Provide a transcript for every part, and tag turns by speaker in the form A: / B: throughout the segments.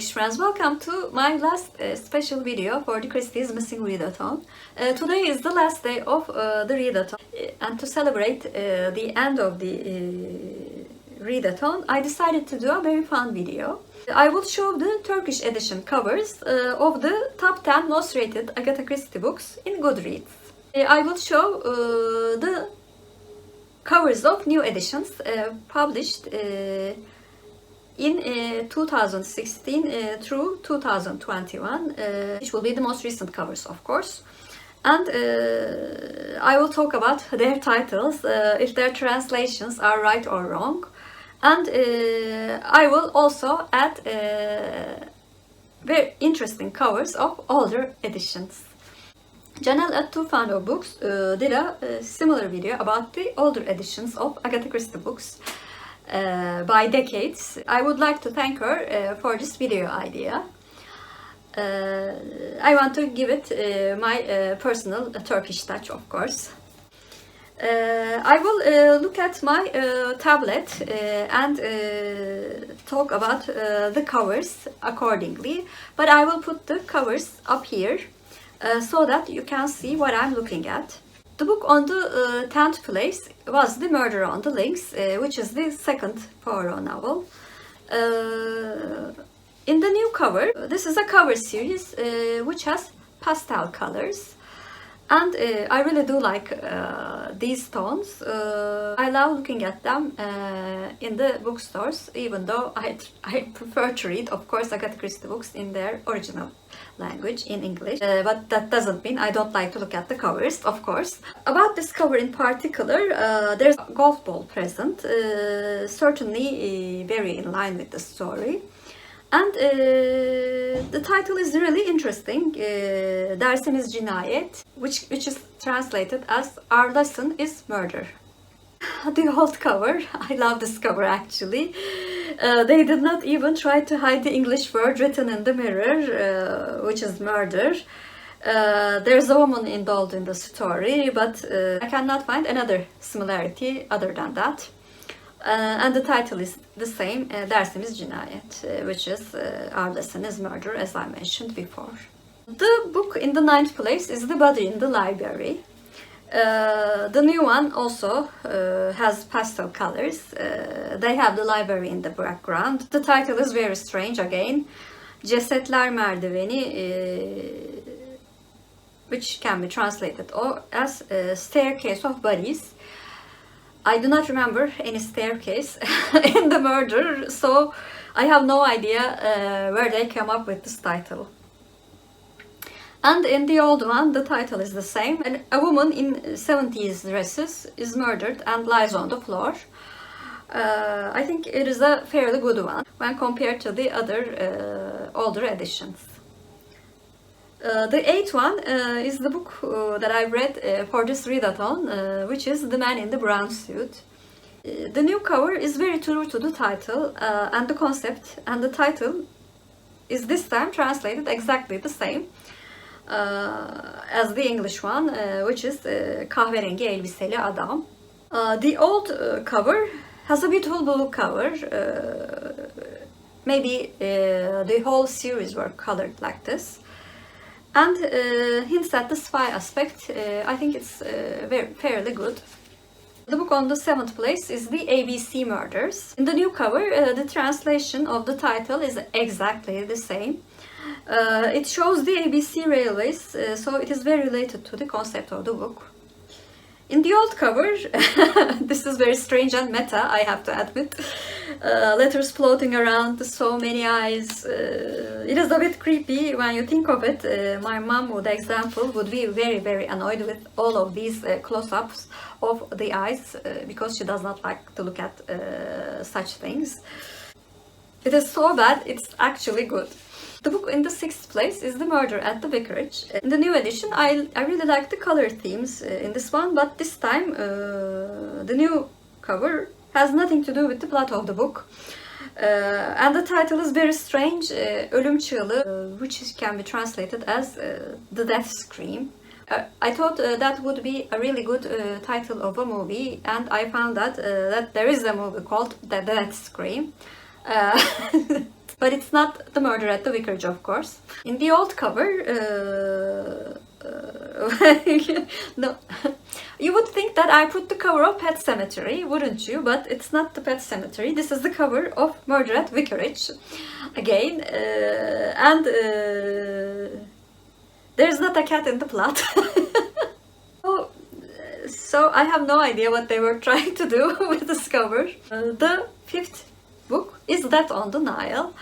A: bookish friends, welcome to my last special video for the Christie's Missing Readathon. Today is the last day of the Readathon, and to celebrate the end of the Readathon, I decided to do a very fun video. I will show the Turkish edition covers of the top 10 most rated Agatha Christie books in Goodreads. I will show the covers of new editions published in 2016 through 2021, which will be the most recent covers, of course. And I will talk about their titles, if their translations are right or wrong. And I will also add very interesting covers of older editions. Janelle at Two Fan of Books did a similar video about the older editions of Agatha Christie books by decades. I would like to thank her for this video idea. I want to give it my personal Turkish touch, of course. I will look at my tablet and talk about the covers accordingly, but I will put the covers up here so that you can see what I'm looking at. The book on the 10th place was The Murder on the Links, which is the second Poirot novel. In the new cover, this is a cover series which has pastel colors. And I really do like these tones. I love looking at them in the bookstores, even though I prefer to read, of course, Agatha Christie books in their original language, in English. But that doesn't mean I don't like to look at the covers, of course. About this cover in particular, there's a golf ball present, certainly very in line with the story. And the title is really interesting, Dersimiz Cinayet, which is translated as Our Lesson is Murder. The old cover, I love this cover actually. They did not even try to hide the English word written in the mirror, which is murder. There's a woman involved in the story, but I cannot find another similarity other than that. And the title is the same, Dersimiz Cinayet, which is Our Lesson is Murder, as I mentioned before. The book in the 9th place is The Body in the Library. The new one also has pastel colors. They have the library in the background. The title is very strange again. Cesetler Merdiveni, which can be translated as Staircase of Bodies. I do not remember any staircase in the murder, so I have no idea where they came up with this title. And in the old one, the title is the same. And a woman in 70s dresses is murdered and lies on the floor. I think it is a fairly good one when compared to the other older editions. The 8th one is the book that I read for this readathon, which is The Man in the Brown Suit. The new cover is very true to the title and the concept, and the title is this time translated exactly the same as the English one, which is Kahverengi Elbiseli Adam. The old cover has a beautiful blue cover. Maybe the whole series were colored like this. And hints at the spy aspect. I think it's fairly good. The book on the 7th place is The ABC Murders. In the new cover, the translation of the title is exactly the same. It shows the ABC railways, so it is very related to the concept of the book. In the old cover, this is very strange and meta, I have to admit. Letters floating around, so many eyes. It is a bit creepy when you think of it. My mom, with example, would be very annoyed with all of these close-ups of the eyes because she does not like to look at such things. It is so bad, it's actually good. The book in the 6th place is The Murder at the Vicarage. In the new edition, I really like the color themes in this one, but this time the new cover has nothing to do with the plot of the book. And the title is very strange, Ölüm Çığlığı, which can be translated as The Death Scream. I thought that would be a really good title of a movie, and I found that there is a movie called The Death Scream. But it's not The Murder at the Vicarage, of course. In the old cover, no, you would think that I put the cover of Pet Sematary, wouldn't you? But it's not the Pet Sematary. This is the cover of Murder at Vicarage, again, and there's not a cat in the plot. So I have no idea what they were trying to do with this cover. The fifth book is Death on the Nile,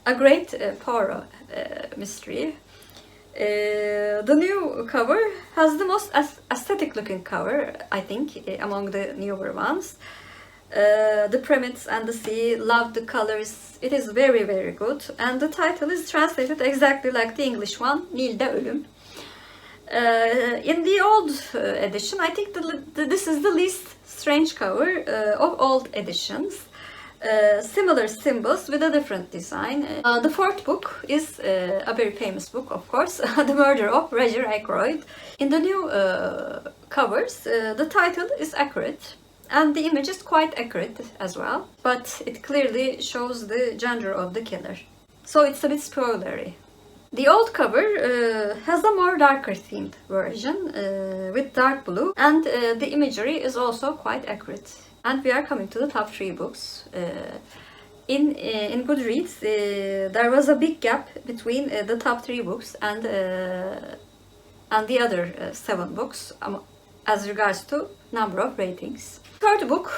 A: a great Poirot mystery. The new cover has the most aesthetic looking cover, I think, among the newer ones. The premise and the sea, love the colors, it is very very good, and the title is translated exactly like the English one, Nile'de Ölüm. In the old edition, I think this is the least strange cover of old editions. Similar symbols with a different design. The fourth book is a very famous book, of course, The Murder of Roger Ackroyd. In the new covers, the title is accurate, and the image is quite accurate as well, but it clearly shows the gender of the killer. So it's a bit spoilery. The old cover has a more darker themed version with dark blue, and the imagery is also quite accurate. And we are coming to the top 3 books. In Goodreads, there was a big gap between the top 3 books and the other 7 books as regards to number of ratings. Third book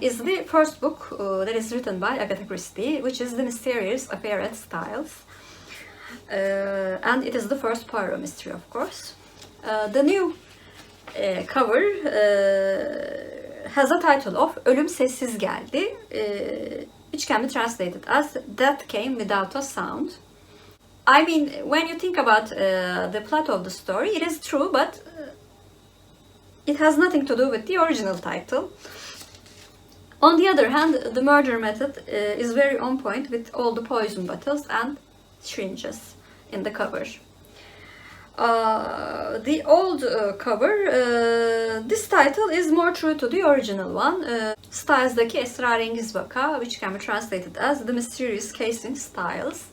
A: is the first book that is written by Agatha Christie, which is The Mysterious Affair at Styles. And it is the first Poirot mystery, of course. The new cover has a title of Ölüm Sessiz Geldi, which can be translated as Death Came Without a Sound. I mean, when you think about the plot of the story, it is true, but it has nothing to do with the original title. On the other hand, the murder method is very on point with all the poison bottles and syringes in the cover. The old cover, this title is more true to the original one. Styles'daki Esrarengiz Vaka, which can be translated as The Mysterious Case in Styles.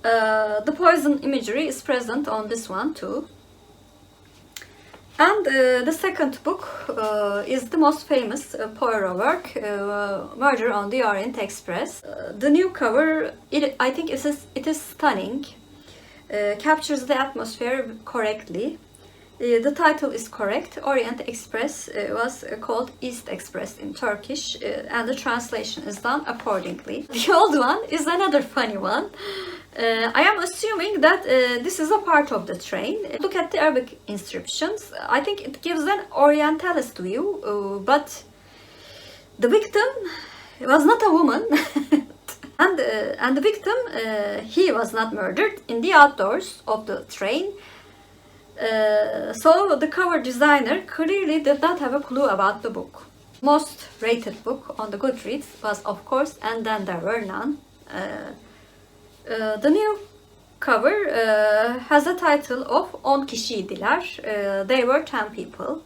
A: The poison imagery is present on this one too. And the second book is the most famous Poirot work, Murder on the Orient Express. The new cover, I think it is stunning, captures the atmosphere correctly. The title is correct. Orient Express was called East Express in Turkish, and the translation is done accordingly. The old one is another funny one. I am assuming that this is a part of the train. Look at the Arabic inscriptions. I think it gives an Orientalist view, but the victim was not a woman. and the victim, he was not murdered in the outdoors of the train. So the cover designer clearly did not have a clue about the book. Most rated book on the Goodreads was, of course, And Then There Were None. The new cover has a title of 10 kişiydiler. They were 10 people.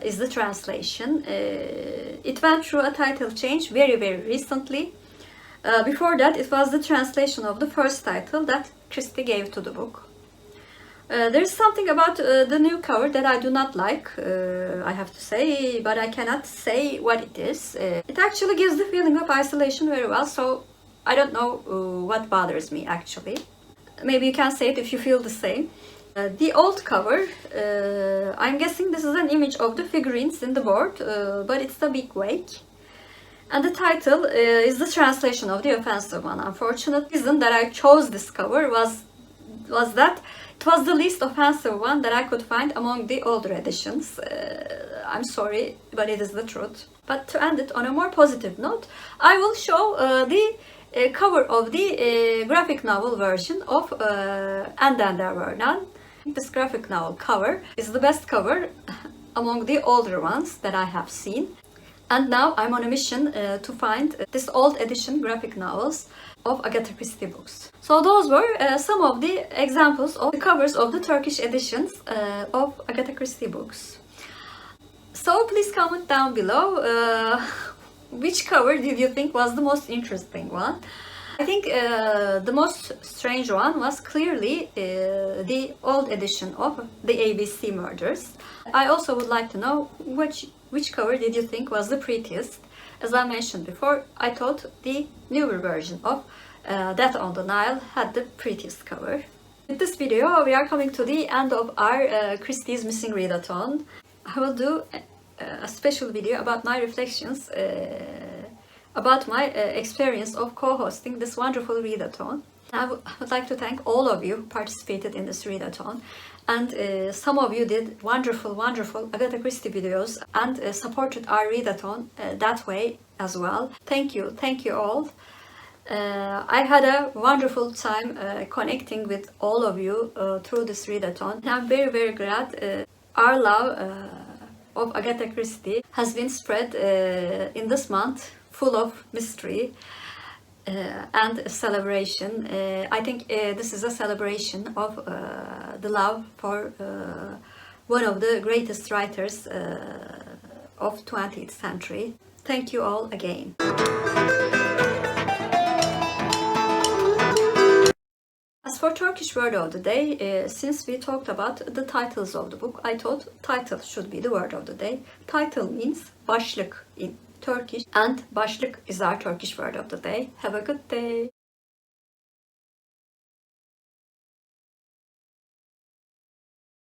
A: Is the translation. It went through a title change very recently. Before that, it was the translation of the first title that Christie gave to the book. There is something about the new cover that I do not like, I have to say, but I cannot say what it is. It actually gives the feeling of isolation very well, so I don't know what bothers me actually. Maybe you can say it if you feel the same. The old cover, I'm guessing this is an image of the figurines in the board, but it's a big wake. And the title is the translation of the offensive one. Unfortunate reason that I chose this cover was that it was the least offensive one that I could find among the older editions. I'm sorry, but it is the truth. But to end it on a more positive note, I will show the cover of the graphic novel version of And Then There Were None. This graphic novel cover is the best cover among the older ones that I have seen. And now I'm on a mission to find this old edition graphic novels of Agatha Christie books. So those were some of the examples of the covers of the Turkish editions of Agatha Christie books. So please comment down below which cover did you think was the most interesting one? I think the most strange one was clearly the old edition of the ABC Murders. I also would like to know which cover did you think was the prettiest. As I mentioned before, I thought the newer version of Death on the Nile had the prettiest cover. With this video, we are coming to the end of our Christie's Missing Readathon. I will do a special video about my reflections about my experience of co-hosting this wonderful readathon. I would like to thank all of you who participated in this readathon, and some of you did wonderful Agatha Christie videos and supported our readathon that way as well. Thank you all. I had a wonderful time connecting with all of you through this readathon. I'm very glad our love of Agatha Christie has been spread in this month, full of mystery and celebration. I think this is a celebration of the love for one of the greatest writers of 20th century. Thank you all again. As for Turkish word of the day, since we talked about the titles of the book, I thought title should be the word of the day. Title means başlık in Turkish, and başlık is our Turkish word of the day. Have a good day.